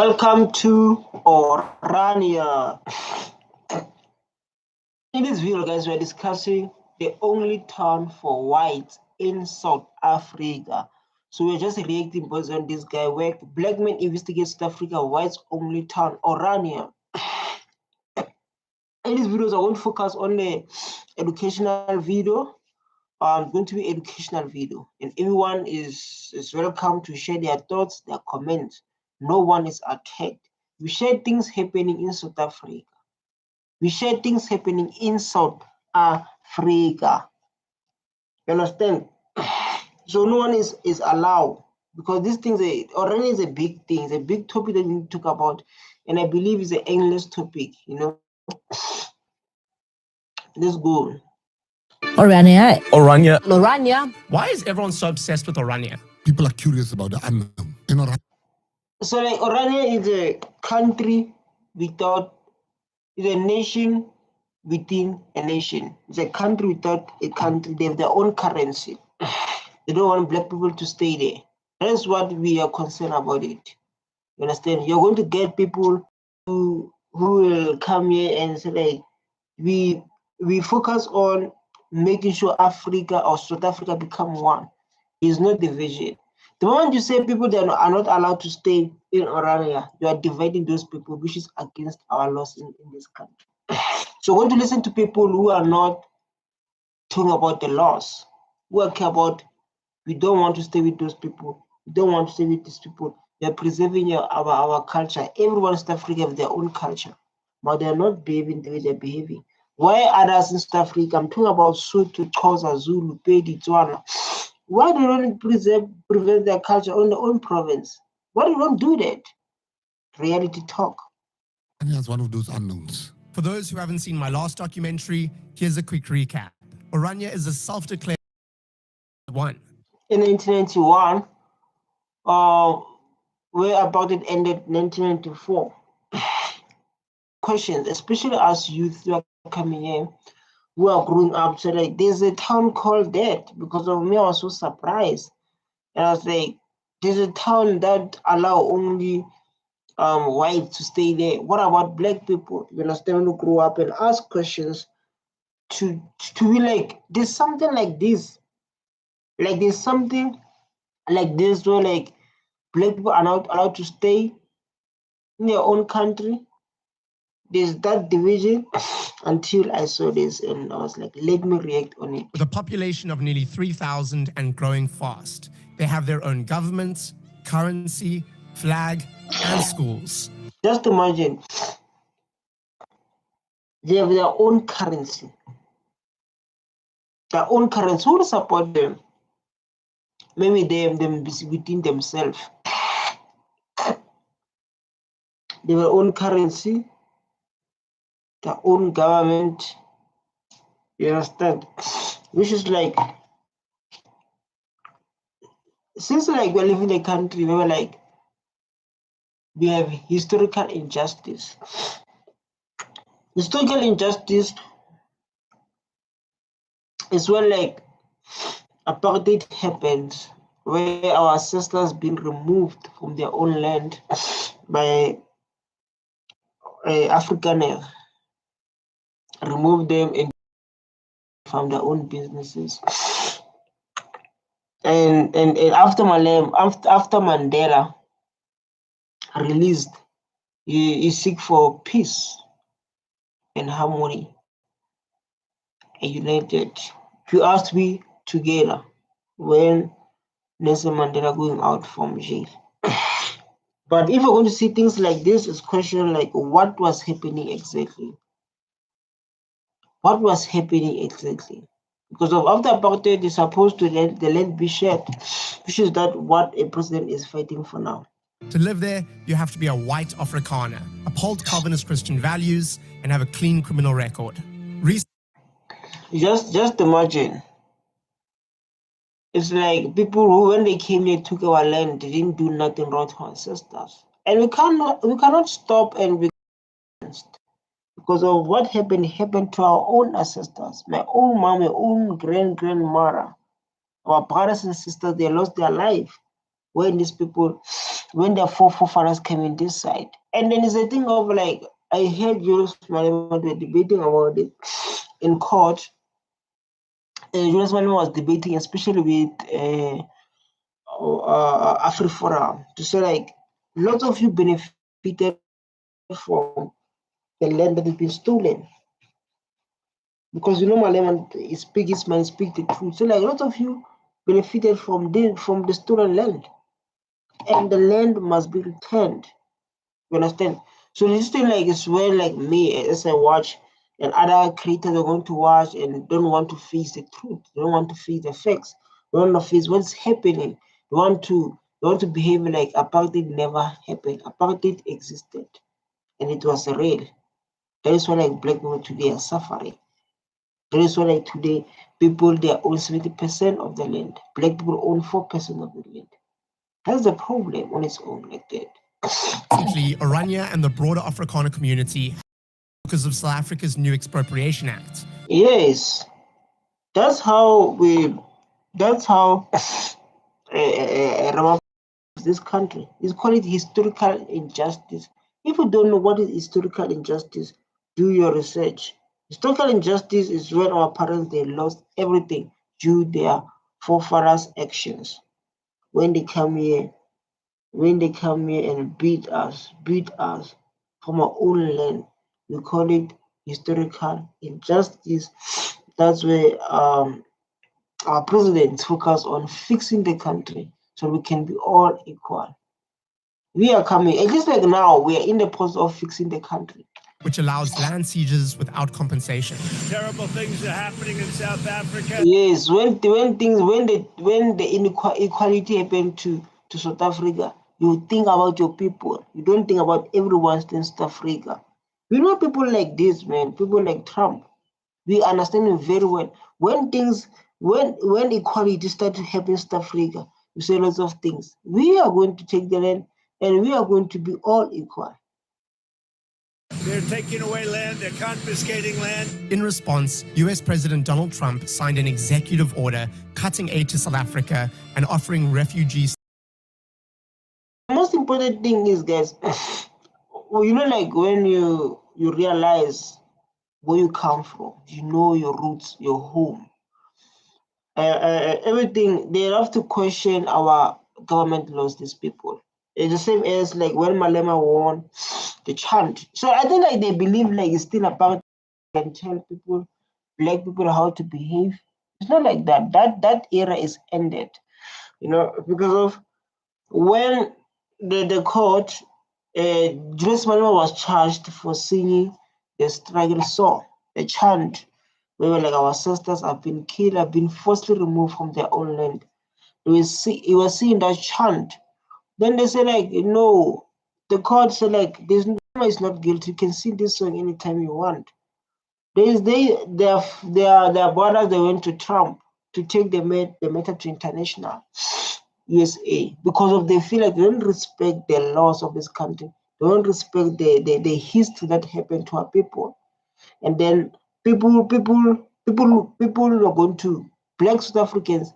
Welcome to Orania. In this video, guys, we're discussing the only town for whites in South Africa. So we're just reacting based on this guy where black men investigate South Africa whites only town, Orania. In these videos, I won't focus on the educational video. It's going to be educational video, and everyone is welcome to share their thoughts, their comments. No one is attacked. We share things happening in South Africa. We share things happening in South Africa. You understand? So no one is allowed, because these things already is a big thing. It's a big topic that we need to talk about, and I believe it's an endless topic. You know. Let's go. Orania. Orania. Why is everyone so obsessed with Orania? People are curious about the unknown. So like Orania is a country without, is a nation within a nation. It's a country without a country. They have their own currency. They don't want black people to stay there. That's what we are concerned about it. You understand? You're going to get people who will come here and say like, we focus on making sure Africa or South Africa become one. It's not division. The moment you say people that are not allowed to stay in Orania, you are dividing those people, which is against our laws in this country. So we're going to listen to people who are not talking about the laws, who are care about, we don't want to stay with those people, we don't want to stay with these people. They're preserving our culture. Everyone in South Africa have their own culture, but they're not behaving the way they're behaving. Why others in South Africa, I'm talking about Sotho, Xhosa, Zulu, Pedi, Tswana, why do they not prevent their culture on their own province? Why do they don't do that? Reality talk. Orania is one of those unknowns. For those who haven't seen my last documentary, here's a quick recap. Orania is a self-declared one. In 1991, where Apartheid ended in 1994. Questions, especially as youth who are coming here, who are growing up, so like there's a town called that. Because of me, I was so surprised. And I was like, there's a town that allow only whites to stay there. What about black people? You understand, when you grow up and ask questions to be like, there's something like this. Like there's something like this where like black people are not allowed to stay in their own country. There's that division until I saw this and I was like, let me react on it. With a population of nearly 3,000 and growing fast, they have their own governments, currency, flag, and schools. Just imagine, they have their own currency. Their own currency. Who will support them? Maybe them within themselves. They have their own currency, their own government, you understand? Which is like, since like we're living in a country where like we have historical injustice. Historical injustice is when like apartheid happens, where our ancestors been removed from their own land by Afrikaners. Remove them and from their own businesses. And after Mandela released, he seek for peace and harmony and united. If you ask me, together when Nelson Mandela going out from jail. But if we're going to see things like this, it's question like what was happening exactly? What was happening exactly? Because of after apartheid, is supposed to let the land be shared, which is that what a president is fighting for now. To live there, you have to be a white Afrikaner, uphold Calvinist Christian values, and have a clean criminal record. Just imagine. It's like people who, when they came here, took our land, they didn't do nothing wrong to our ancestors, and we cannot stop and be against. Because of what happened to our own ancestors. My own mom, my own grandmother, our brothers and sisters, they lost their life when these people when their forefathers came in this side. And then it's a thing of like, I heard Julius Malema were debating about it in court. Julius Malema was debating, especially with AfriForum, to say like, lots of you benefited from the land that has been stolen. Because Malema is biggest man, speak the truth. So like, a lot of you benefited from the stolen land, and the land must be returned. You understand? So this thing like is where like me as I watch and other creators are going to watch and don't want to face the truth. They don't want to face the facts. They don't want to face what's happening. They want to behave like apartheid never happened. Apartheid existed and it was real. That is why like black people today are suffering. That is why like today people they own 70% of the land. Black people own 4% of the land. That's the problem on its own like that. Basically, Orania and the broader Afrikaner community because of South Africa's new Expropriation Act. Yes, that's how this country is called it historical injustice. If you don't know what is historical injustice, do your research. Historical injustice is when our parents they lost everything due to their forefathers' actions. When they come here and beat us from our own land, we call it historical injustice. That's where our president focus on fixing the country so we can be all equal. We are coming, at least like now, we are in the process of fixing the country, which allows land seizures without compensation. Terrible things are happening in South Africa. Yes, when the inequality happened to South Africa, you think about your people. You don't think about everyone in South Africa. We know people like this, man. People like Trump. We understand him very well. When equality started to happen in South Africa, we say lots of things. We are going to take the land and we are going to be all equal. They're taking away land, they're confiscating land. In response, US President Donald Trump signed an executive order cutting aid to South Africa and offering refugees. The most important thing is, guys, like when you realize where you come from, you know your roots, your home. Everything, they have to question our government laws, these people. It's the same as like when Malema won the chant. So I think like they believe like it's still about and tell people, black people how to behave. It's not like that. That era is ended, because of when the court, Julius Malema was charged for singing the struggle song, the chant. We were like, our sisters have been killed, have been forcibly removed from their own land. He was singing that chant. Then they say like, no, the court said like, this is not guilty. You can sing this song anytime you want. Their brothers, they went to Trump to take the matter to international USA because of they feel like they don't respect the laws of this country. They don't respect the history that happened to our people. And then people are going to, black South Africans,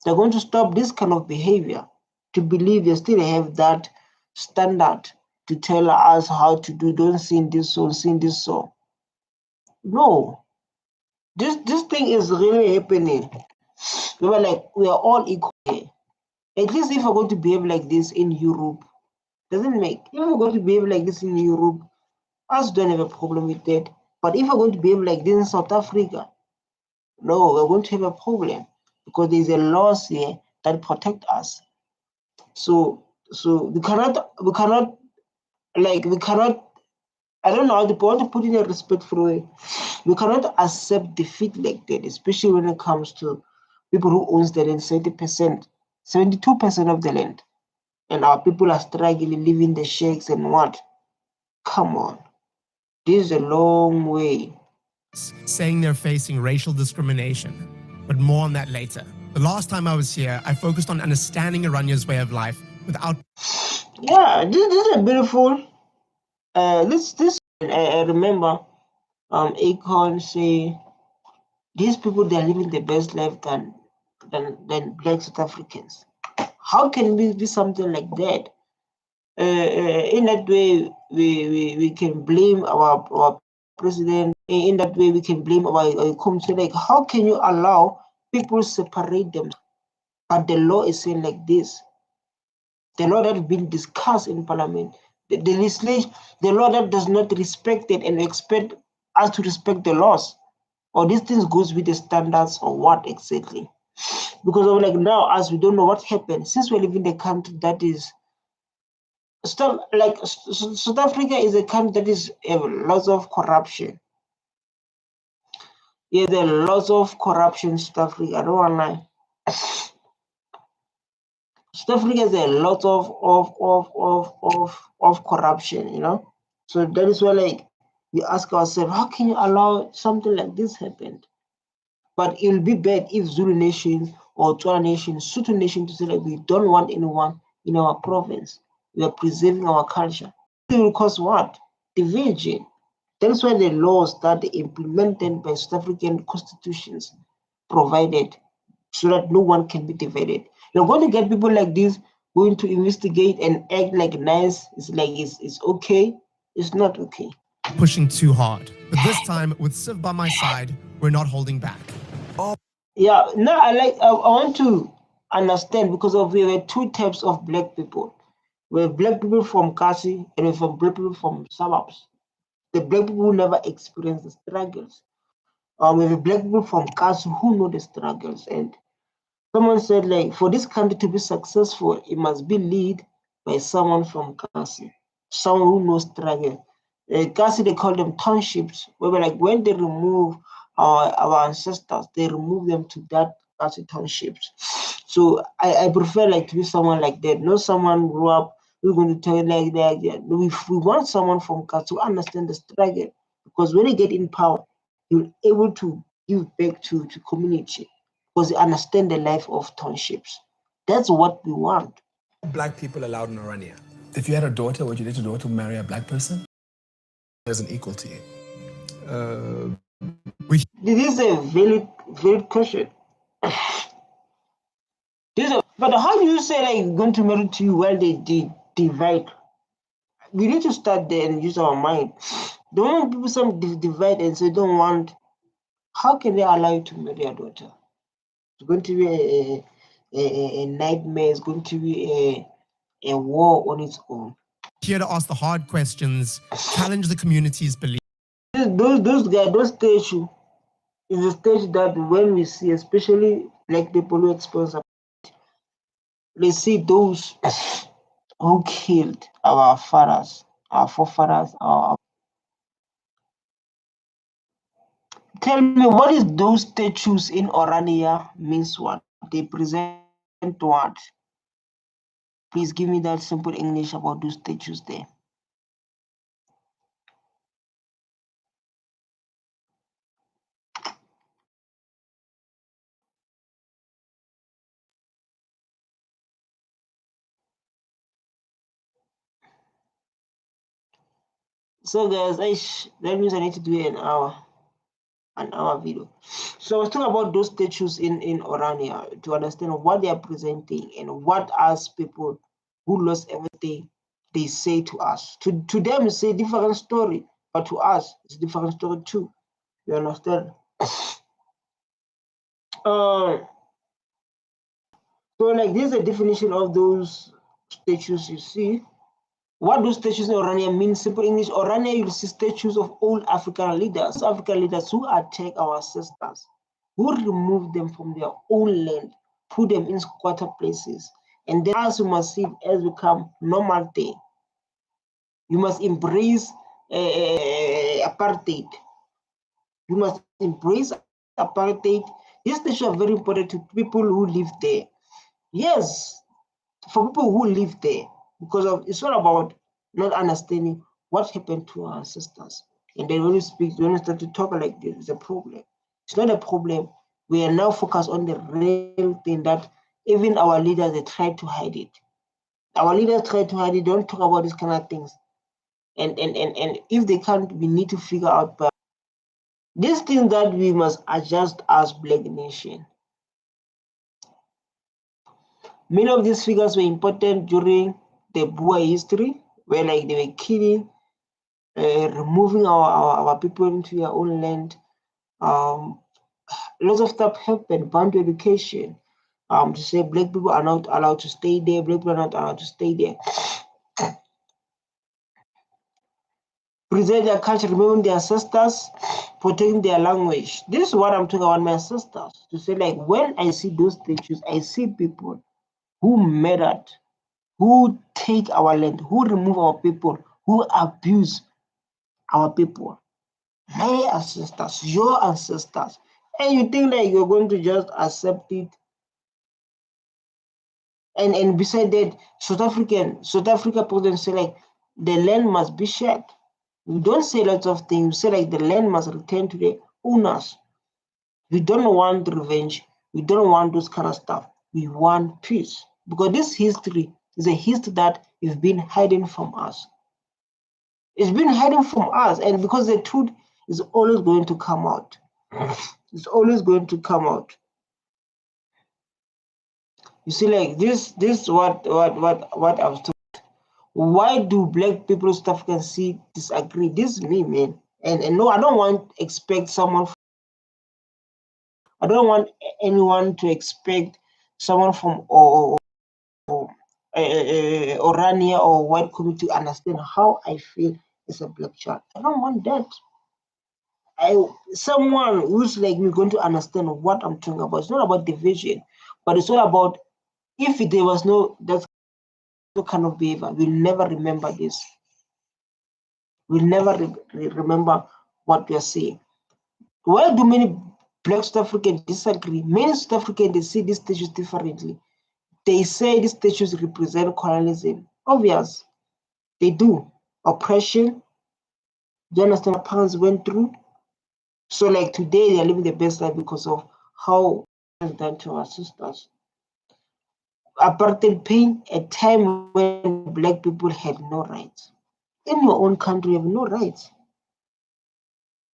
they're going to stop this kind of behavior, to believe they still have that standard to tell us how to do, don't sing this song. No, this thing is really happening. We were like, we are all equal. At least if we're going to behave like this in Europe, doesn't make, if we're going to behave like this in Europe, us don't have a problem with that. But if we're going to behave like this in South Africa, no, we're going to have a problem because there's a laws here that protect us. So we cannot, I don't know how to put in a respectful way. We cannot accept defeat like that, especially when it comes to people who owns the land 70%, 72% of the land. And our people are struggling, living the shakes and what? Come on. This is a long way. Saying they're facing racial discrimination, but more on that later. The last time I was here, I focused on understanding Orania's way of life without... Yeah, this is a beautiful... I remember Akon say, these people, they're living the best life than black South Africans. How can we be something like that? In that way, we can blame our president. In that way, we can blame our community. Like, how can you allow people separate them? But the law is saying like this. The law that has been discussed in parliament, the legislation, the law that does not respect it and expect us to respect the laws, or these things goes with the standards or what exactly? Because of like now, as we don't know what happened, since we live in a country that is still like South Africa is a country that is lots of corruption. Yeah, there are lots of corruption in South Africa. I don't want to lie. South Africa has a lot of corruption, you know. So that is why, like, we ask ourselves, how can you allow something like this happen? But it will be bad if Zulu Nation or Tswana Nation, Sotho Nation, to say like we don't want anyone in our province. We are preserving our culture. It will cause what? Division. That's why the laws that are implemented by South African constitutions provided so that no one can be divided. You're going to get people like this going to investigate and act like nice. It's like it's okay. It's not okay. Pushing too hard. But this time, with Siv by my side, we're not holding back. Yeah, now I want to understand, because we have two types of black people. We have black people from Kasi and we have black people from suburbs. The black people who never experience the struggles. We have black people from Kasi who know the struggles. And someone said, like, for this country to be successful, it must be led by someone from Kasi, someone who knows struggle. Kasi, they call them townships, where like when they remove our ancestors, they remove them to that Kasi townships. So I prefer like to be someone like that, not someone who grew up who's going to tell you like that. Yeah. No, we want someone from Kasi to understand the struggle, because when you get in power, you're able to give back to community, because they understand the life of townships. That's what we want. Black people allowed in Orania. If you had a daughter, would you let your daughter marry a black person? As an equal to you? This is a valid question. But how do you say like going to marry to you while they divide? We need to start there and use our mind. The moment people some divide and say don't want, how can they allow you to marry a daughter? It's going to be a nightmare. It's going to be a war on its own. Here to ask the hard questions, challenge the community's beliefs. Those guys, those statues is a stage that when we see, especially black people who experience, they see those who killed our fathers, our forefathers. Tell me, what is those statues in Orania means what? They present what? Please give me that simple English about those statues there. So guys, that means I need to do an hour video. So I was talking about those statues in Orania to understand what they are presenting and what us people who lost everything they say to us. To them it's a different story, but to us it's a different story too. You understand? So like this is a definition of those statues you see. What do statues in Orania mean? Simple English, Orania, you'll see statues of old African leaders who attack our ancestors, who remove them from their own land, put them in squatter places. And then as you must see it as become normal thing. You must embrace apartheid. You must embrace apartheid. These statues are very important to people who live there. Yes, for people who live there, because it's all about not understanding what happened to our ancestors. And then when we start to talk like this, it's a problem. It's not a problem. We are now focused on the real thing that even our leaders, they try to hide it. Our leaders try to hide it, don't talk about these kind of things. And if they can't, we need to figure out these things that we must adjust as Black nation. Many of these figures were important during the Boer history, where like they were killing, removing our people into their own land. Lots of stuff happened, bound to education. To say black people are not allowed to stay there, black people are not allowed to stay there. Preserve their culture, remembering their ancestors, protecting their language. This is what I'm talking about, my ancestors. To say, like, when I see those statues, I see people who murdered, who take our land, who remove our people, who abuse our people. My ancestors, your ancestors. And you think that you're going to just accept it. And beside that, South Africa president say like the land must be shared. We don't say lots of things. We say like the land must return to the owners. We don't want revenge. We don't want those kind of stuff. We want peace. Because this history is a history that is been hidden from us. It's been hidden from us, and because the truth is always going to come out. It's always going to come out. You see, like this what I was talking. Why do black people stuff can see disagree? This is me, man. And no, I don't want to expect someone. I don't want anyone to expect someone from Orania or white community to understand how I feel as a black child. I don't want that. Someone who's like me going to understand what I'm talking about. It's not about division, but it's all about if there was no that kind of behavior, we'll never remember this. We'll never remember what we are saying. Why do many black South Africans disagree? Many South Africans, they see these statues differently. They say these statues represent colonialism. Obvious, they do. Oppression. Do you understand what parents went through? So like today, they're living the best life because of how it's done to our sisters. Apartheid pain, a time when black people had no rights. In your own country, you have no rights.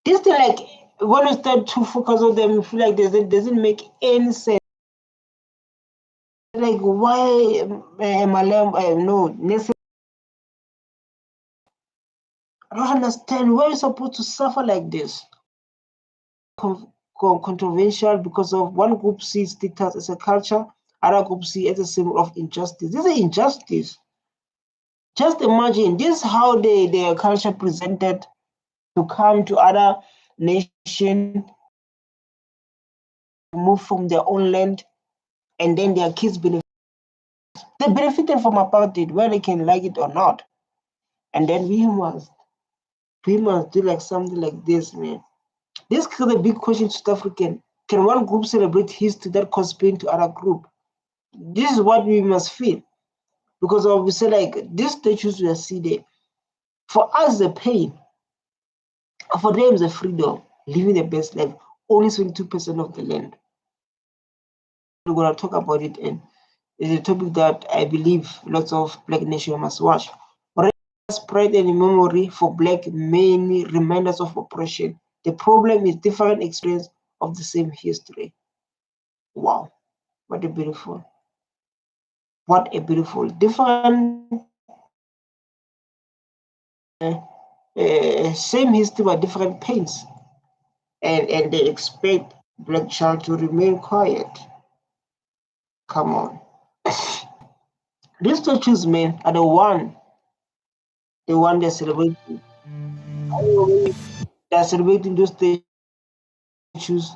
This thing, like, when you start to focus on them, you feel like it doesn't make any sense. Like, why Malema, no, I don't understand why you're supposed to suffer like this. Controversial because of one group sees status as a culture, other group see it as a symbol of injustice. This is injustice. Just imagine this is how their culture presented to come to other nations, move from their own land, and then their kids benefit. They benefited from apartheid, whether they can like it or not. And then we must do like something like this, man. This is a big question to South African. Can one group celebrate history that causes pain to other group? This is what we must feel. Because obviously, like these statues we see there, for us the pain, for them the freedom, living the best life, only 22% of the land. We're gonna talk about it, and it's a topic that I believe lots of black nations must watch. Pride and memory for black many reminders of oppression. The problem is different experience of the same history. Wow, what a beautiful different same history but different pains, and they expect black child to remain quiet. Come on. These statues, man, are the one they're celebrating. They're celebrating those statues.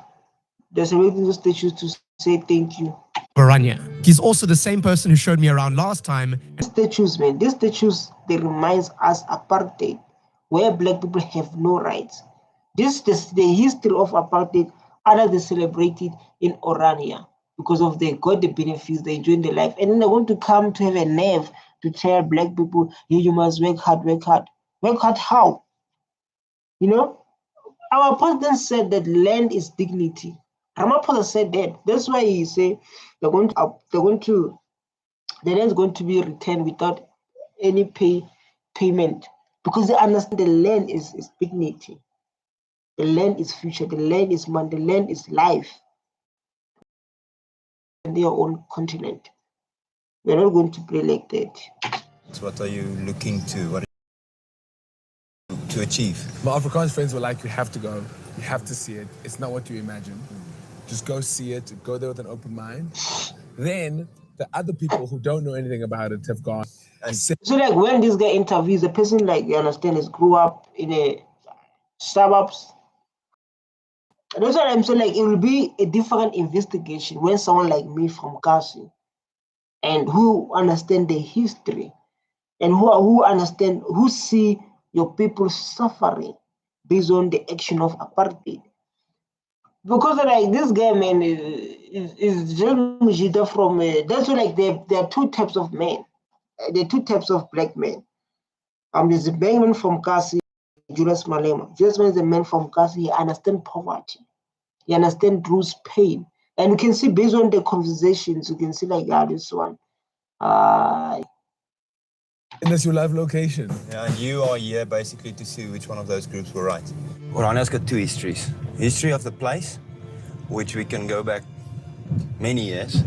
They're celebrating those statues to say thank you. Orania. He's also the same person who showed me around last time. These statues, man, they reminds us apartheid, where black people have no rights. This is the history of apartheid. Others they celebrate it in Orania because of they got the benefits, they enjoy their life, and then they want to come to have a nerve to tell black people, you must work hard, work hard. Work hard how? You know, our president said that land is dignity. Ramaphosa said that. That's why he said the land is going to be returned without any payment, because they understand the land is dignity. The land is future. The land is money. The land is life. In their own continent, we're not going to play like that. What are you looking to achieve? My Afrikaans friends were like, you have to go. You have to see it. It's not what you imagine. Just go see it. Go there with an open mind. Then the other people who don't know anything about it have gone. And So like when this guy interviews, the person, like, you understand, is grew up in a suburbs. And that's what I'm saying, like, it will be a different investigation when someone like me from Kasi and who understand the history and who see your people suffering based on the action of apartheid. Because like this guy, man, is Mujita from that's why, like, there are two types of men. There are two types of black men. There's a black man from Kasi, Julius Malema. Julius Malema is a man from Kasi. He understands poverty. He understands Drew's pain. And you can see based on the conversations, you can see like, this one. and that's your live location. Yeah, and you are here basically to see which one of those groups were right. Orania's got two histories. History of the place, which we can go back many years,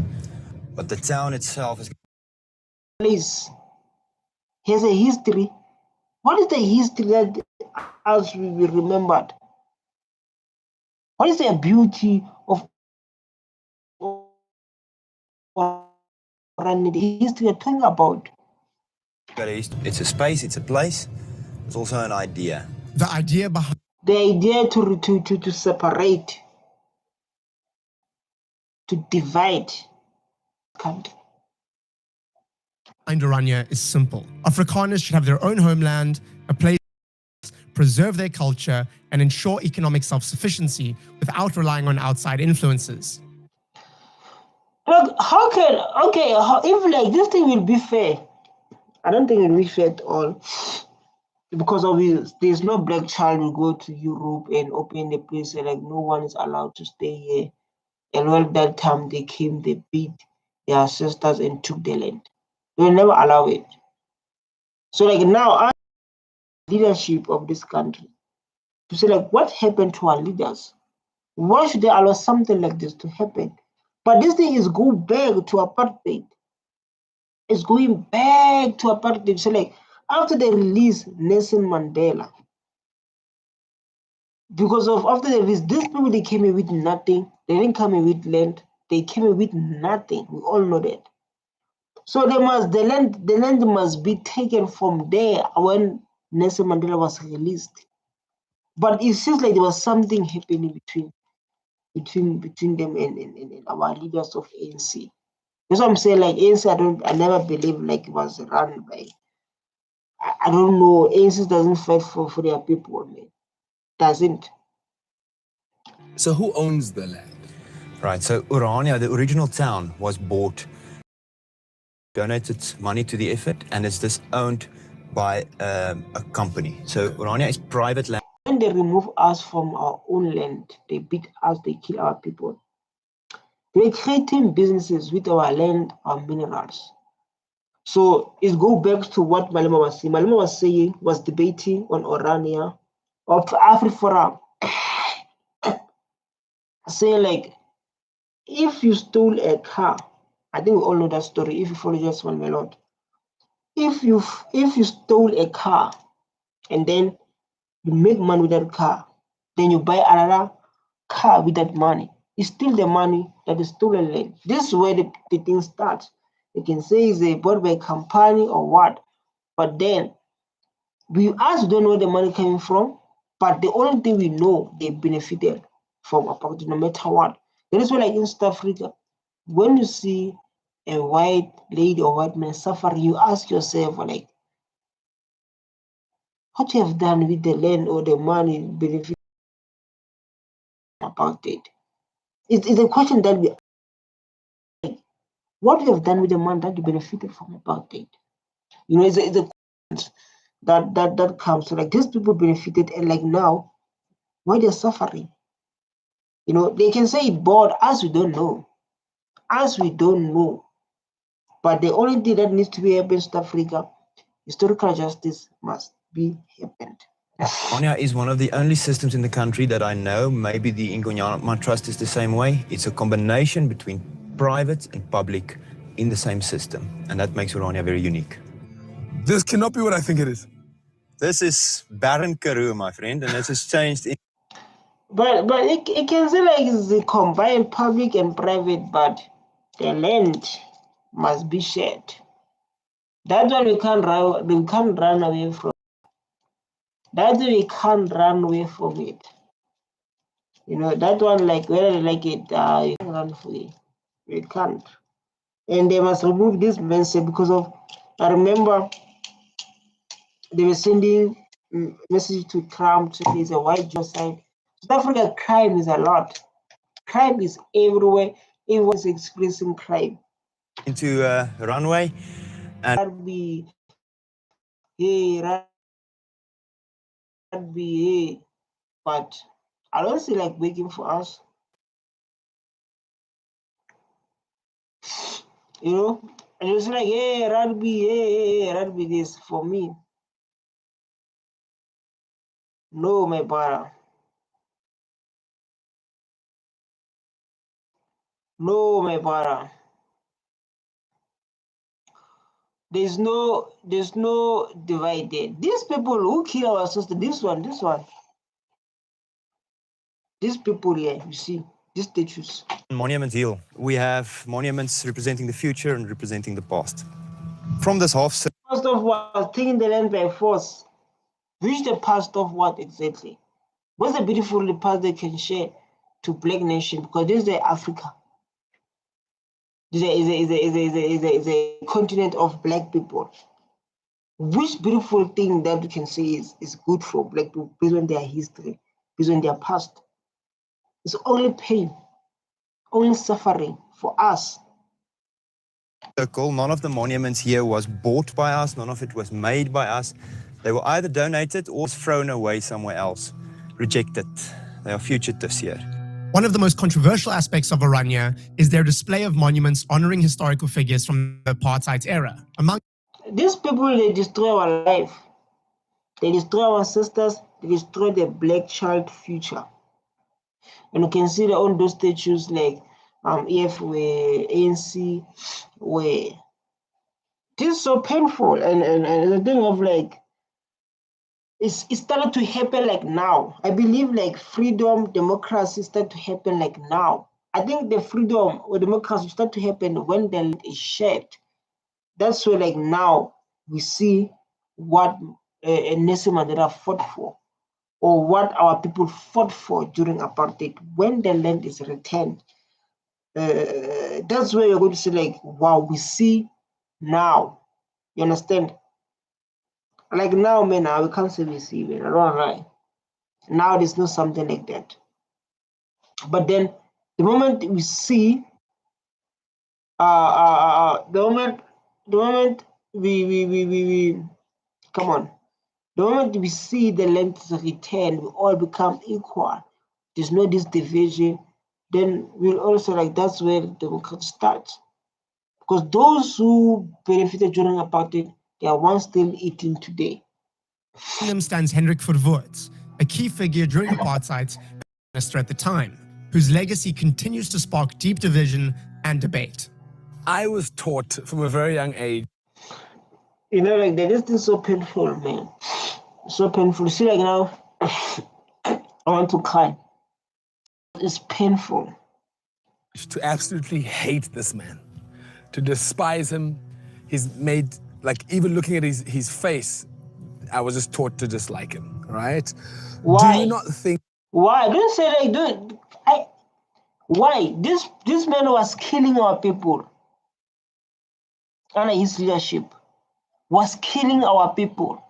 but the town itself is... Place has a history. What is the history that as we remembered? What is the beauty of the history we're talking about? It's a space, it's a place, it's also an idea. The idea behind The idea to separate, to divide country. Orania is simple. Afrikaners should have their own homeland, a place to preserve their culture, and ensure economic self-sufficiency without relying on outside influences. Look, if like this thing will be fair, I don't think it will be fair at all. Because there's no black child will go to Europe and open a place and like no one is allowed to stay here. And well, that time they came, they beat their ancestors and took the land. They will never allow it. So like now, our leadership of this country to say like, what happened to our leaders? Why should they allow something like this to happen? But this thing is going back to apartheid. It's going back to apartheid. So like after they release Nelson Mandela, because of after they release, these people, they came in with nothing. They didn't come in with land. They came in with nothing. We all know that. So the land must be taken from there when Nelson Mandela was released. But it seems like there was something happening between them and our leaders of ANC. That's what I'm saying. Like ANC, I never believe like it was run by. I don't know. ANC doesn't fight for their people, man. Doesn't. So who owns the land? Right, so Orania, the original town, was bought, donated money to the effort, and it's just owned by a company. So Orania is private land. When they remove us from our own land, they beat us, they kill our people. They're creating businesses with our land, our minerals. So it goes back to what Malema was saying. Malema was debating on Orania of AfriForum, saying like, if you stole a car, I think we all know that story. If you follow just one melody, if you stole a car and then you make money with that car, then you buy another car with that money. It's still the money that is stolen land. This is where the thing starts. You can say it's a bought by a company or what, but then we don't know where the money coming from. But the only thing we know, they benefited from apartheid, no matter what. That is why, like in South Africa, when you see a white lady or white man suffering, you ask yourself, like, what you have done with the land or the money benefit apartheid? It's a question that we ask. What you have done with the money that you benefited from apartheid? You know, it's a question that comes to like these people benefited, and like now, why they're suffering? You know, they can say it bored, as we don't know. But the only thing that needs to be happened in South Africa, historical justice must be happened. Orania is one of the only systems in the country that I know, maybe the Ingonyama Trust is the same way. It's a combination between private and public in the same system, and that makes Orania very unique. This cannot be what I think it is. This is Baron Karoo, my friend, and this has changed. But it can say like it's a combined public and private, but the land must be shared. That's why we can't run away from. That's why we can't run away from it. You know, that one, like whether you like it, you can't run away. We can't. And they must remove this message because of, I remember they were sending message to Trump saying there's a white genocide. South Africa crime is a lot. Crime is everywhere. Everyone's expressing crime. Into runway. And Rugby, hey, rugby, hey. But I don't see like waiting for us. You know, and it's like, hey, rugby, hey, rugby, this for me. No, my brother. No, my brother. There's no divide there. These people who kill our sister, this one. These people here, you see, these statues. Monument Hill, we have monuments representing the future and representing the past. From this half circle. Past of what? Taking the land by force. Which the past of what exactly? What's the beautiful past they can share to black nation? Because this is Africa. This is a continent of black people. Which beautiful thing that we can say is good for black people based on their history, based on their past? It's only pain, only suffering for us. None of the monuments here was bought by us, none of it was made by us. They were either donated or thrown away somewhere else, rejected. They are fugitives here. One of the most controversial aspects of Orania is their display of monuments honoring historical figures from the apartheid era. Among these people, they destroy our life. They destroy our sisters. They destroy the black child future. And you can see the all those statues like EFF, where ANC, where this is so painful. And the thing of like, it started to happen like now. I believe like freedom, democracy start to happen like now. I think the freedom or democracy start to happen when the land is shared. That's where like now we see what Nelson Mandela fought for, or what our people fought for during apartheid. When the land is returned, that's where you're going to see like, wow, we see now. You understand? Like now, man, we can't say we see, man. I don't lie. Now there's not something like that. But then the moment we see, the moment we come on, the moment we see the land is returned, we all become equal. There's no this division. Then we'll also like that's where democracy starts. Because those who benefited during apartheid, they are ones still eating today. among them stands Hendrik Verwoerd, a key figure during apartheid minister at the time, whose legacy continues to spark deep division and debate. I was taught from a very young age. You know, like this is so painful, man. So painful. See, like now, I want to cry. It's painful. To absolutely hate this man, to despise him. He's made, like, even looking at his face, I was just taught to dislike him, right? Why? Do you not think? Why? Don't say like, dude. Why? This man was killing our people under his leadership. Was killing our people.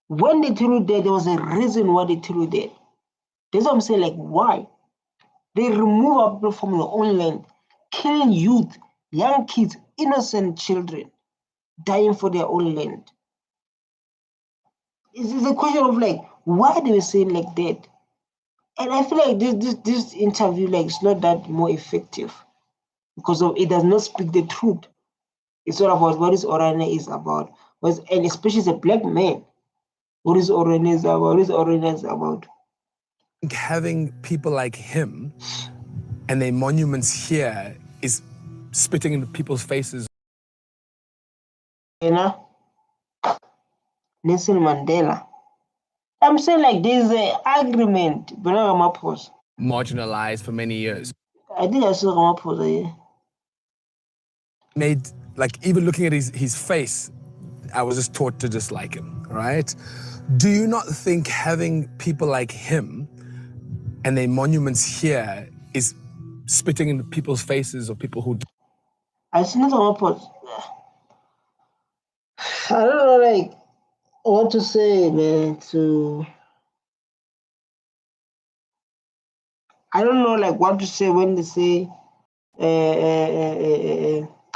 When they threw you there was a reason why they threw you there. That's what I'm saying, like, why? They remove our people from their own land, killing youth, young kids, innocent children, dying for their own land. It's a question of like, why they were saying like that? And I feel like this interview like is not that more effective because of it does not speak the truth. It's all about what is Orania is about, and especially as a black man, what is Orania is about? What is Orania is about? Having people like him and their monuments here is spitting in people's faces. You know, Nelson Mandela. I'm saying like there's an agreement, but not Ramaphosa. Marginalized for many years. I think I saw Ramaphosa, yeah. Made, like, even looking at his face, I was just taught to dislike him, right? Do you not think having people like him and their monuments here is spitting in people's faces or people who... I see not Ramaphosa. I don't know, like, what to say, man, I don't know, like, what to say when they say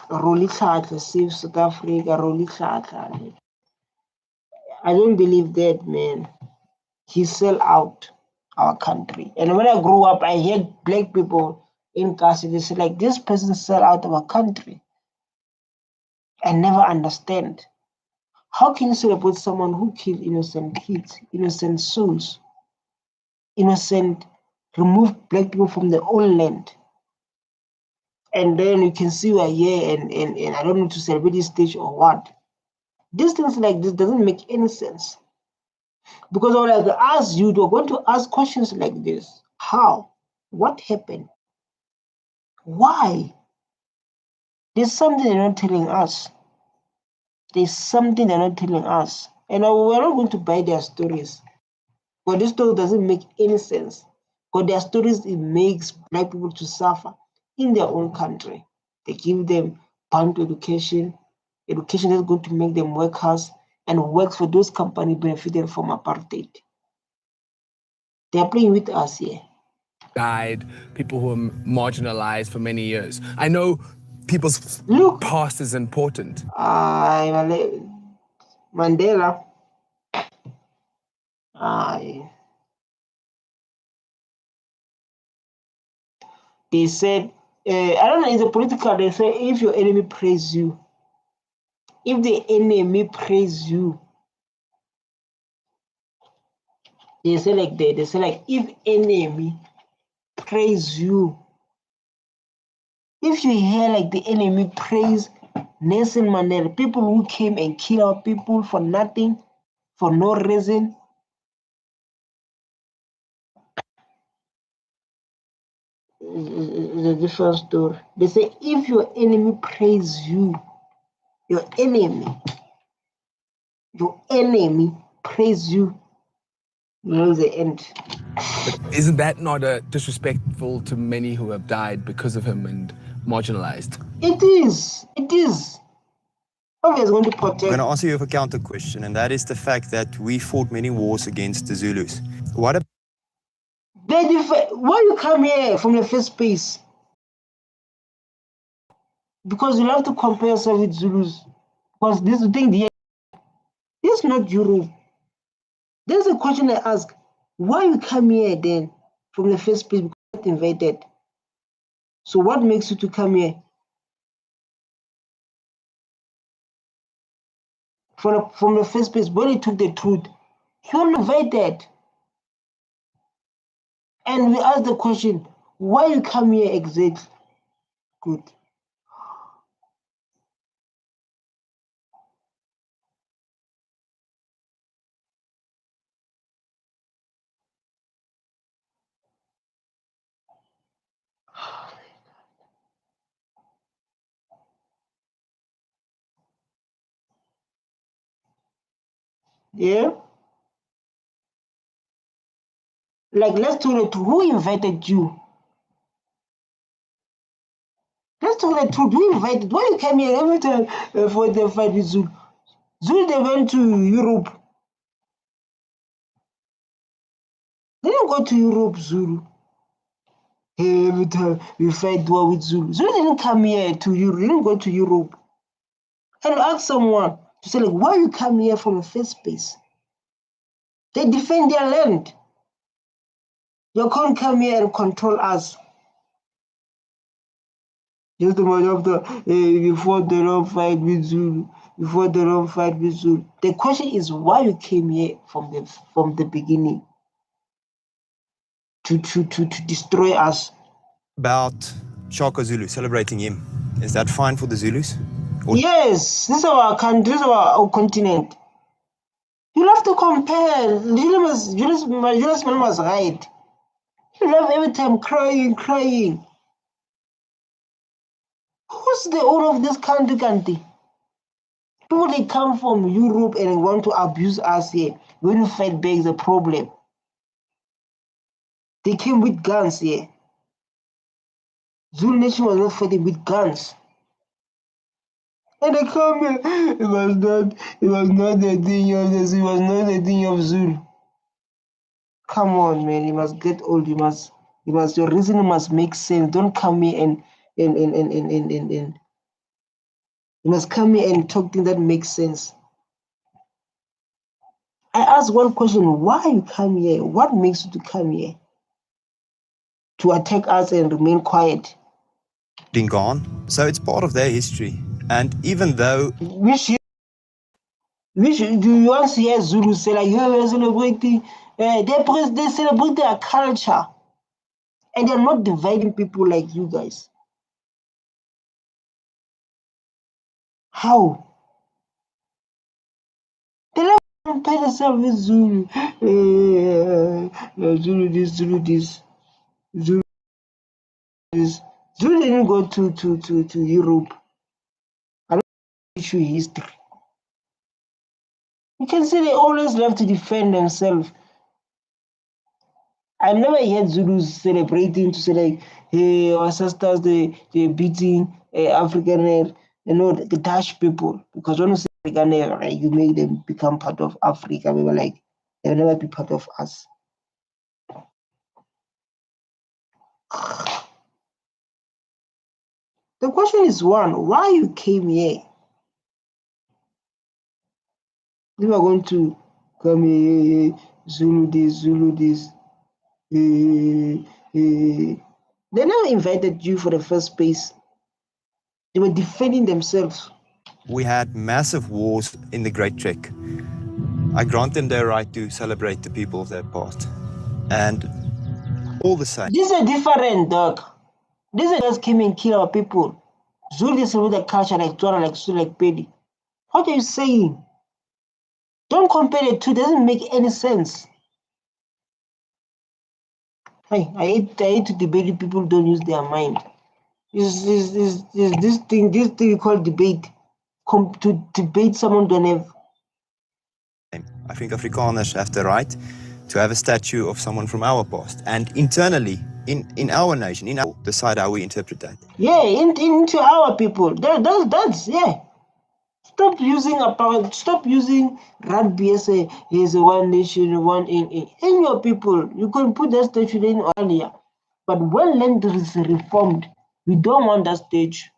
Roli Tlhatlha, save South Africa, Roli Tlhatlha. I don't believe that, man. He sell out our country. And when I grew up, I heard black people in Kasi, they say, like, this person sell out our country. I never understand. How can you celebrate someone who killed innocent kids, innocent souls, remove black people from their own land? And then you can see we're here and I don't know to celebrate this stage or what. These things like this doesn't make any sense. Because I would like to ask you, we're going to ask questions like this. How? What happened? Why? There's something they're not telling us. There's something they're not telling us. And we're not going to buy their stories. But this story doesn't make any sense. But their stories, it makes black people to suffer in their own country. They give them bound education that's going to make them workers and works for those companies benefiting from apartheid. They are playing with us here. Died, people who were marginalized for many years. I know people's past is important. Mandela. They said, I don't know, in the political, they say if your enemy praise you, if the enemy praise you, they say like that, they say like if enemy praise you, if you hear like the enemy praise Nelson Mandela, people who came and killed our people for nothing, for no reason, it's a different story. They say if your enemy praise you, your enemy praise you, you know the end. But isn't that not disrespectful to many who have died because of him and marginalized? It is. Obviously, going to protect. I'm going to answer you with a counter question, and that is the fact that we fought many wars against the Zulus. Why you come here from the first place? Because you have to compare yourself with Zulus. Because this is the thing, this is not Europe. There's a question I ask. Why you come here then from the first place? Because you got invited. So what makes you to come here? From the first place, when you took the truth, you were invited. And we ask the question, why you come here exactly? Good. Yeah? Like, let's tell the truth. Who invited you? Let's tell the truth. Who invited? Why you came here every time for the fight with Zulu? Zulu, they went to Europe. They didn't go to Europe, Zulu. Hey, every time we fight war with Zulu. Zulu didn't come here to Europe. They didn't go to Europe. And ask someone to say, like, why you come here from the first place? They defend their land. You can't come here and control us. Just a matter of before the wrong fight with Zulu. Before the wrong fight with Zulu. The question is why you came here from the beginning to destroy us. about Shaka Zulu, celebrating him? Is that fine for the Zulus? Yes, this is our country, this is our continent. You have to compare. Julius Malema was right. You love every time crying. Who's the owner of this country? People, they come from Europe and want to abuse us here. When we fight back, is a problem. They came with guns here. Zulu Nation was not fighting with guns. And they come here. It was not the thing of this. It was not the thing of Zulu. Come on, man. You must get old. Your reasoning must make sense. Don't come here and you must come here and talk things that make sense. I asked one question: why you come here? What makes you to come here? To attack us and remain quiet? Been gone, so it's part of their history. And even though do you want to hear Zulu say like you're celebrating? They celebrate their culture, and they're not dividing people like you guys. How? They don't compare themselves with Zulu. Zulu this, Zulu this, Zulu this. Zulu didn't go to Europe. I don't teach you history. You can see they always love to defend themselves. I never heard Zulus celebrating to say like, hey, our sisters, they're beating African, the Dutch people. Because when you say African, right, you make them become part of Africa. We were like, they'll never be part of us. The question is one, why you came here? You are going to come here, Zulu this. They never invited you for the first place. They were defending themselves. we had massive wars in the Great Trek, I grant them their right to celebrate the people of their past. And all the same. This is different, dog. These are just came and kill our people. Julius with the culture like Tora, like Sue, like Petty. What are you saying? Don't compare the two. It doesn't make any sense. Hey, I hate to debate if people don't use their mind. This thing you call debate. To debate someone don't have. I think Afrikaners have the right to have a statue of someone from our past. And internally, in our nation, decide how we interpret that. Yeah, into our people. That's yeah. Stop using rugby as a one nation, one in your people. You can put that statue in Orania. But when land is reformed, we don't want that statue.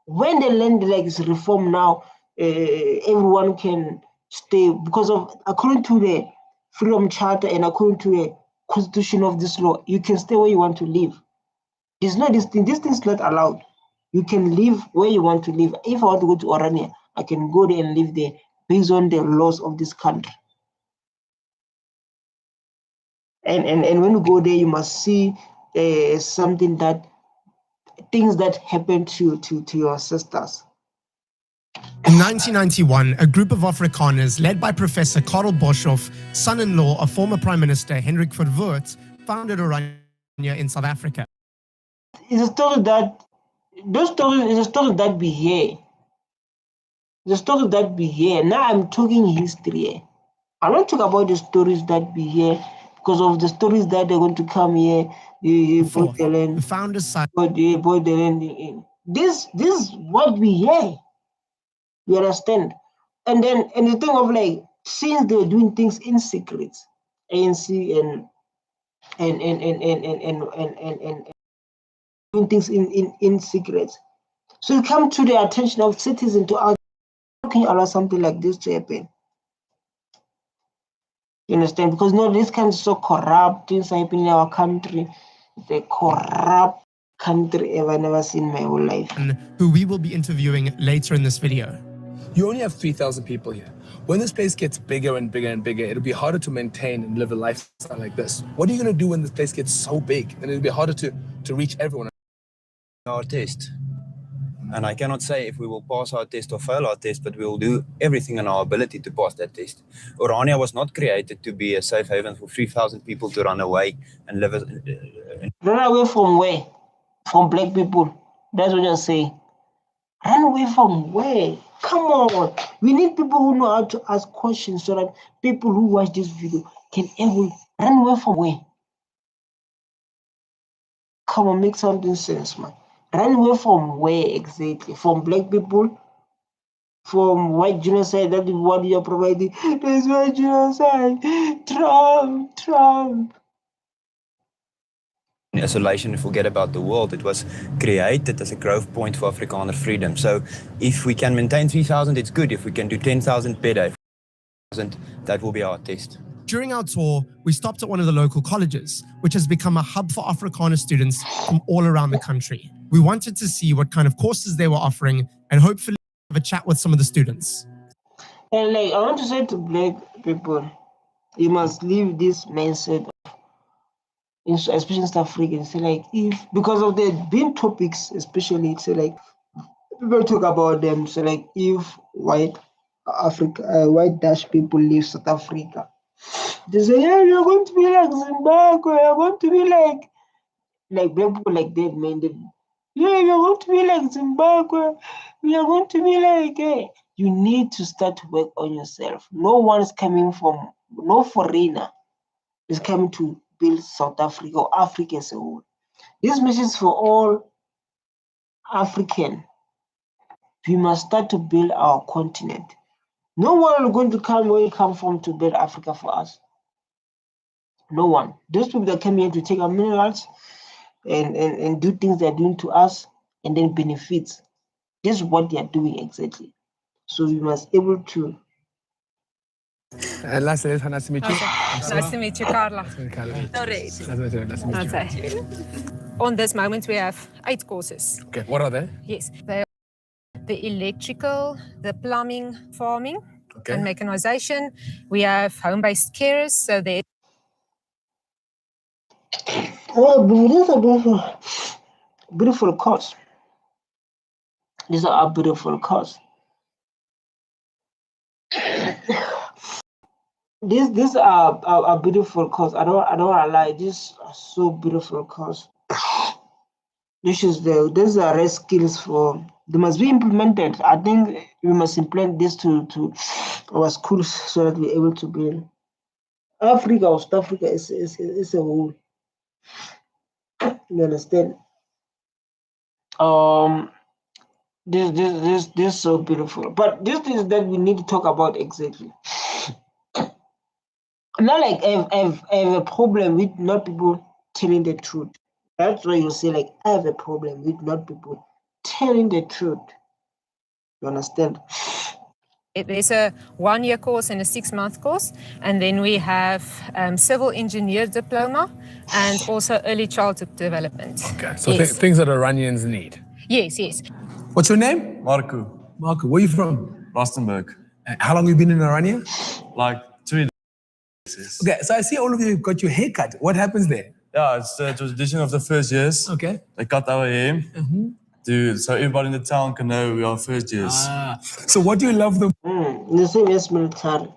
When the land is reformed now, everyone can stay because of according to the Freedom Charter and according to the Constitution of this law, you can stay where you want to live. It's not this thing. This thing's not allowed. You can live where you want to live. If I want to go to Orania, I can go there and live there based on the laws of this country. And when you go there, you must see things that happened to your sisters. In 1991, a group of Afrikaners led by Professor Karel Boshoff, son-in-law of former Prime Minister Hendrik Verwoerd, founded Orania in South Africa. It's a story that we hear. The story that we hear. Now I'm talking history. I don't talk about the stories that we hear because of the stories that they're going to come here. The founders signed. This is what we hear. You understand? And the thing of like, since they were doing things in secret, ANC and doing things in secret. So it come to the attention of citizens to ask, how can you allow something like this to happen? You understand? Because no, this kind of so corrupt things happen in our country. The corrupt country I've never seen in my whole life. Who we will be interviewing later in this video. You only have 3,000 people here. When this place gets bigger and bigger and bigger, it'll be harder to maintain and live a lifestyle like this. What are you going to do when this place gets so big? And it'll be harder to reach everyone. Our test. And I cannot say if we will pass our test or fail our test, but we will do everything in our ability to pass that test. Orania was not created to be a safe haven for 3,000 people to run away and live. Run away from where? From black people. That's what you're saying. Run away from where? Come on. We need people who know how to ask questions so that people who watch this video can ever run away from where? Come on, make something sense, man. Run away from where exactly? From black people? From white genocide? That is what you're providing. There's white genocide. Trump. In isolation and forget about the world. It was created as a growth point for Afrikaner freedom. So if we can maintain 3,000, it's good. If we can do 10,000 better, that will be our test. During our tour, we stopped at one of the local colleges, which has become a hub for Afrikaner students from all around the country. We wanted to see what kind of courses they were offering and hopefully have a chat with some of the students. And I want to say to black people, you must leave this mindset especially in South Africa, say because of the been topics, especially people talk about them, if white Dutch people leave South Africa, they say, yeah, you're going to be like Zimbabwe, you're going to be like black people like that, man. Yeah, you're going to be like Zimbabwe, you're going to be like, you need to start to work on yourself. No foreigner is coming to build South Africa or Africa as a whole. This message is for all African. We must start to build our continent. No one is going to come where you come from to build Africa for us. No one. Those people that come here to take our minerals and do things they're doing to us and then benefits. This is what they are doing exactly. So we must able to. And lastly, nice to meet you. Nice to meet you, Carla. Nice to meet you. On this moment, we have 8 courses. Okay, what are they? Yes, they are the electrical, the plumbing, farming, Okay. and mechanization. We have home-based carers, so they. Oh, these are beautiful course. These are beautiful course. These are a beautiful course. I don't want to lie. These are so beautiful course. These are rare skills for. They must be implemented. I think we must implement this to our schools so that we're able to build Africa or South Africa is a whole. You understand? This is so beautiful. But this is that we need to talk about exactly. Not like I have a problem with not people telling the truth. That's why you say I have a problem with not people telling the truth. You understand? There's a 1-year course and a 6-month course, and then we have civil engineer diploma and also early childhood development. Okay, so Yes. things that Iranians need. Yes. What's your name? Marco, Marco, where are you from? Rustenburg. How long have you been in Irania? Like 3 days. Okay, so I see all of you got your hair cut. What happens there? Yeah, it's the tradition of the first years. Okay. They cut our hair so everybody in the town can know we are first years. So what do you love the The same as military.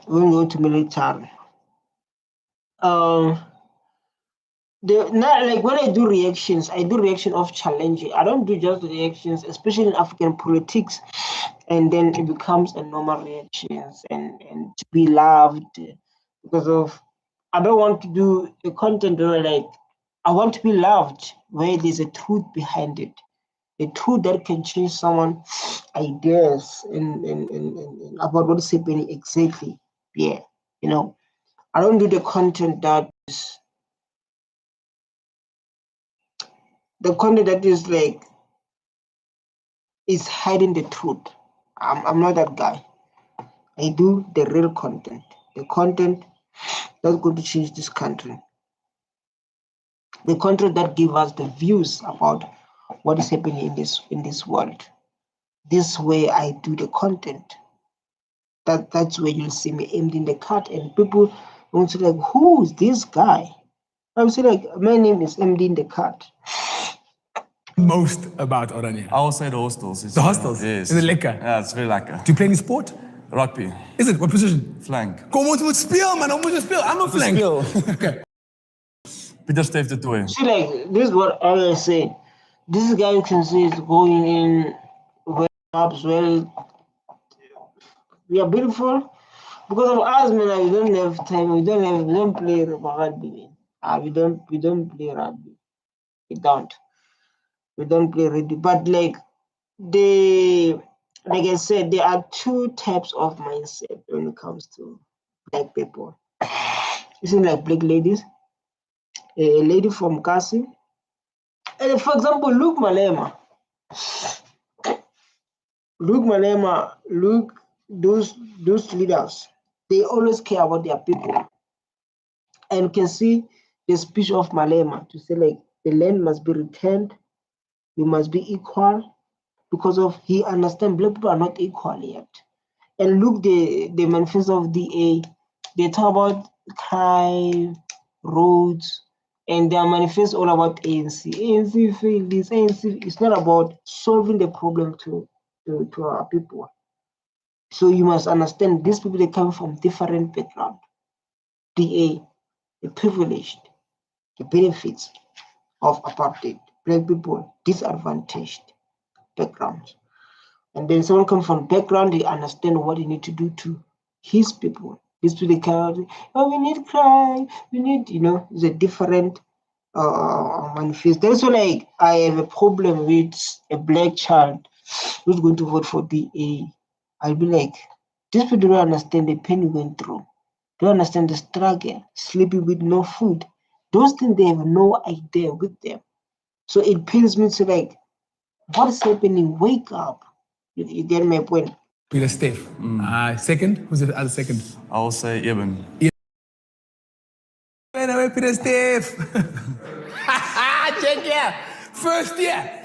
When you go to military. When I do reactions, I do reaction of challenging. I don't do just reactions, especially in African politics, and then it becomes a normal reactions and to be loved because of I don't want to do a content where I want to be loved where there's a truth behind it. A truth that can change someone's ideas and about what is happening exactly. Yeah. I don't do the content that is is hiding the truth. I'm not that guy. I do the real content. The content that's going to change this country. The content that gives us the views about what is happening in this world. This way I do the content. That's where you'll see me emptying the cart and people won't say who is this guy? I would say my name is MD in the cart. most about Orania? I will say the hostels. It's, The hostels? Yes. Is it lekker? Yeah, it's very lekker. Do you play any sport? Rugby. Is it? What position? Flank. Kom, ons moet speel, man. Ons moet speel. I'm a flank. Okay. Pieter Steef de Toy. See, like, this is what I was saying. This guy you can see is going in well ups, well. We are beautiful. Because of us, man, we don't have time. We don't play rugby. We don't play rugby. We don't play rugby. But like I said, there are two types of mindset when it comes to black people. You see, like black ladies, a lady from Kasi, and for example, Luke Malema, those leaders, they always care about their people. And you can see the speech of Malema to say like the land must be returned, we must be equal, because of he understands black people are not equal yet. And look, the manifesto of DA, they talk about crime, roads, and their manifesto all about ANC. ANC failed this, ANC, it's not about solving the problem to our people. So you must understand these people, they come from different backgrounds. DA, the privileged, the benefits of apartheid, black people, disadvantaged backgrounds. And then someone comes from background, they understand what they need to do to his people. His people, they come, oh, we need crime, we need, it's a different manifest. That's why, like, I have a problem with a black child who's going to vote for DA. I'll be like, these people don't understand the pain you went through. They don't understand the struggle, sleeping with no food. Those things, they have no idea with them. So it pains me to like, what's happening? Wake up. You get my point? Pieter Steef. Second? Who's the other second? I will say Eben. Pieter Steef. Check here. First year.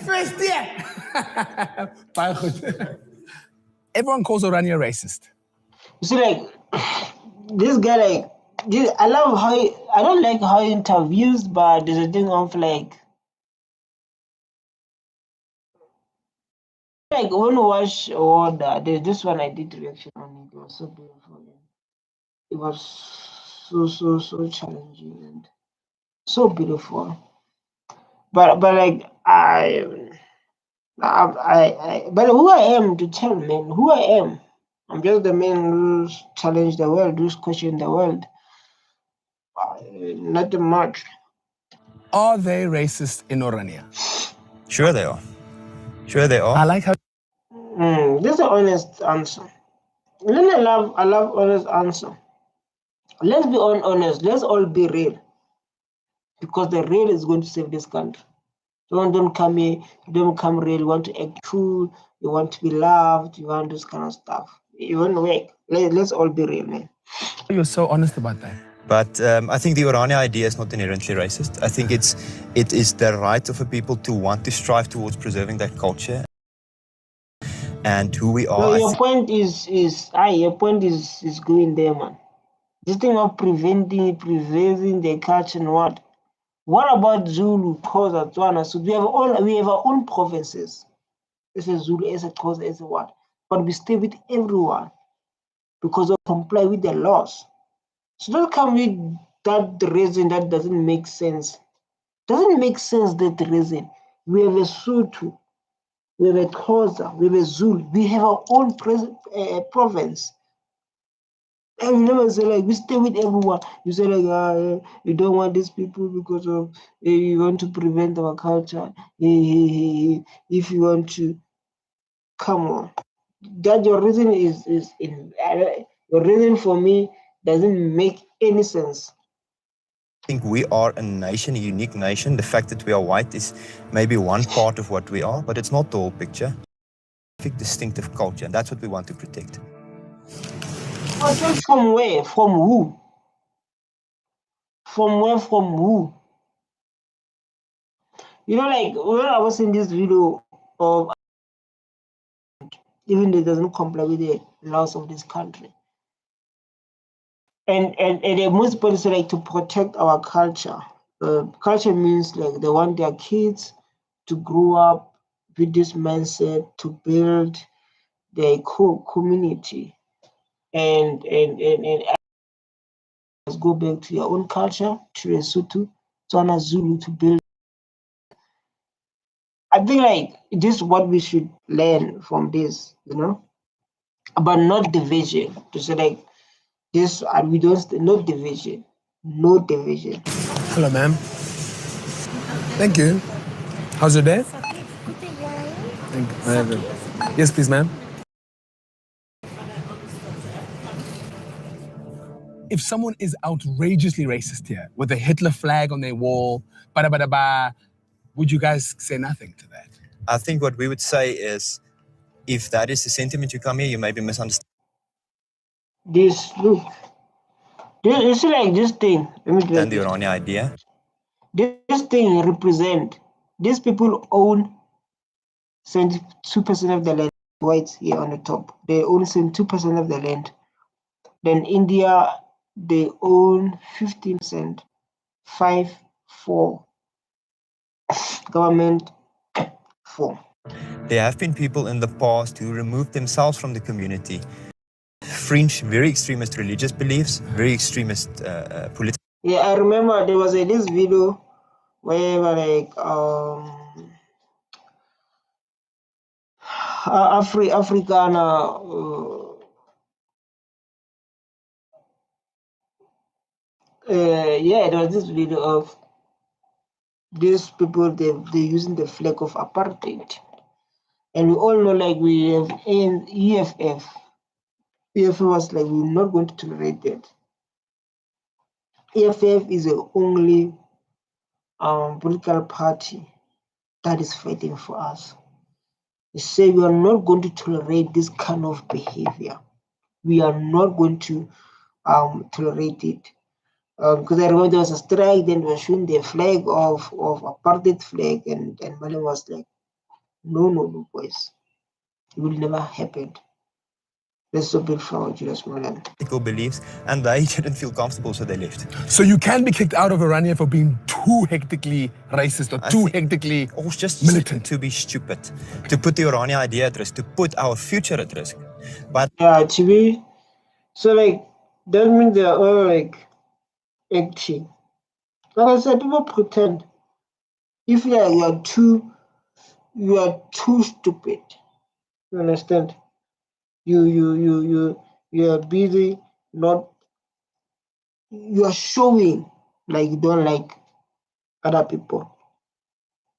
Baie goed. Everyone calls Orania racist. You see, like, this guy, like, I love how I don't like how he interviews, but there's a thing of like when we watch Order, there's this one I did reaction on it. It was so beautiful. It was so challenging and so beautiful. But like but who I am to tell men who I am. I'm just the man who's challenged the world, who's questioned the world. Not much. Are they racist in Orania? Sure they are. Sure they are. I like how. This is an honest answer. I love honest answer. Let's be honest. Let's all be real. Because the real is going to save this country. Don't come here. Don't come real. You want to act cool. You want to be loved. You want this kind of stuff. You want to work. Let's all be real, man. You're so honest about that. But I think the Orania idea is not inherently racist. I think it is the right of a people to want to strive towards preserving that culture and who we are. No, your point is going there, man. This thing of preserving the culture and what? What about Zulu, Xhosa, Tswana? So we have our own provinces. It's a Zulu, it's a Xhosa, it's a what? But we stay with everyone because we comply with the laws. So don't come with that reason that doesn't make sense. Doesn't make sense that reason. We have a Sotho, we have a Xhosa, we have a Zulu. We have our own province. And you never say like we stay with everyone. You say like you don't want these people because of you want to prevent our culture. If you want to, come on, that your reason is your reason for me doesn't make any sense. I think we are a nation, a unique nation. The fact that we are white is maybe one part of what we are, but it's not the whole picture. Distinctive culture, and that's what we want to protect. From where? From who? From where? From who? You know, like when I was in this video of even though it doesn't comply with the laws of this country. And the most important is like to protect our culture. Culture means like they want their kids to grow up with this mindset to build their community and go back to your own culture, to Lesotho, Tswana, Zulu, to build. I think like this is what we should learn from this, you know, but not division. To say like this, and we don't no division, no division. Hello, ma'am. Thank you. How's your day? Thank you. Yes, please, ma'am. If someone is outrageously racist here with a Hitler flag on their wall, ba-da-ba-da-ba, would you guys say nothing to that? I think what we would say is, if that is the sentiment you come here, you may be misunderstanding. This look, it's like this thing. Let me The Orania idea. This thing represent these people own 72% of the land. Whites here on the top, they own 72% of the land. Then India, they own 15%, 5-4. Government 4. There have been people in the past who removed themselves from the community. Fringe, very extremist religious beliefs, very extremist political. Yeah, I remember there was this video where like Africana yeah, there was this video of these people they're using the flag of apartheid, and we all know like we have in EFF. EFF was like we're not going to tolerate that. EFF is the only political party that is fighting for us. They say we are not going to tolerate this kind of behavior. We are not going to tolerate it. Because I remember there was a strike, then they were showing the flag of apartheid flag, and Malema was like, no, boys. It will never happen. Let's so big for Julius Malema. Beliefs, and they didn't feel comfortable, so they left. So you can be kicked out of Orania for being too hectically racist or too hectically or just militant. To be stupid, to put the Orania idea at risk, to put our future at risk. But yeah, to be so like that means they're all like acting. Like I said, people pretend. If you are too stupid. You understand? You are busy not. You are showing like you don't like other people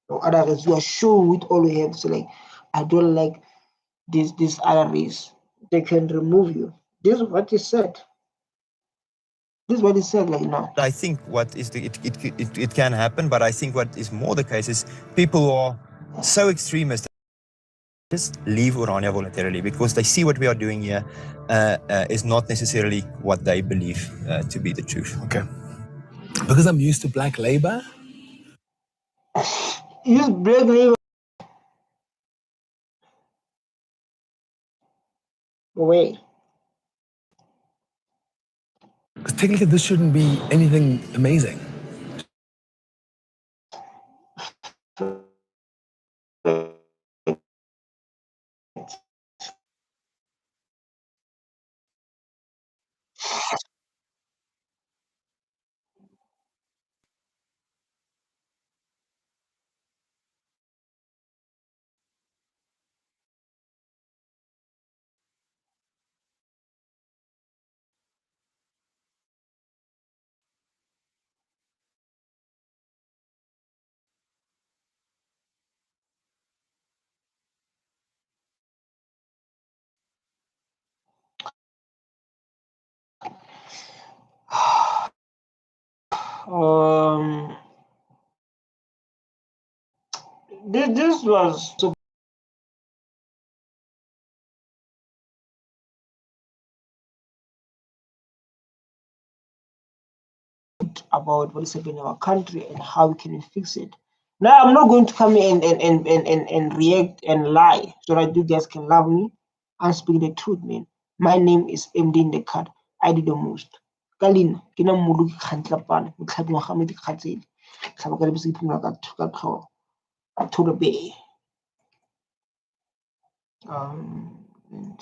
or other race. You are showing with all you have. So like, I don't like this other race. They can remove you. This is what he said. This is what he said like now. I think what is it can happen, but I think what is more the case is people who are so extremist just leave Orania voluntarily because they see what we are doing here is not necessarily what they believe to be the truth. Okay. Because I'm used to black labor? Use black labor. Away. Because technically this shouldn't be anything amazing. This was so about what is happening in our country and how we can fix it. Now I'm not going to come in and react and lie so that you guys can love me. I'm speaking the truth, man. My name is MD in the card. I do the most. Kalina, kina mulu ki khantla pan, mtlhabi wa khamedi khatseli. Tlhaba ka lebese ke phumula ka tlhogo. to the bay. And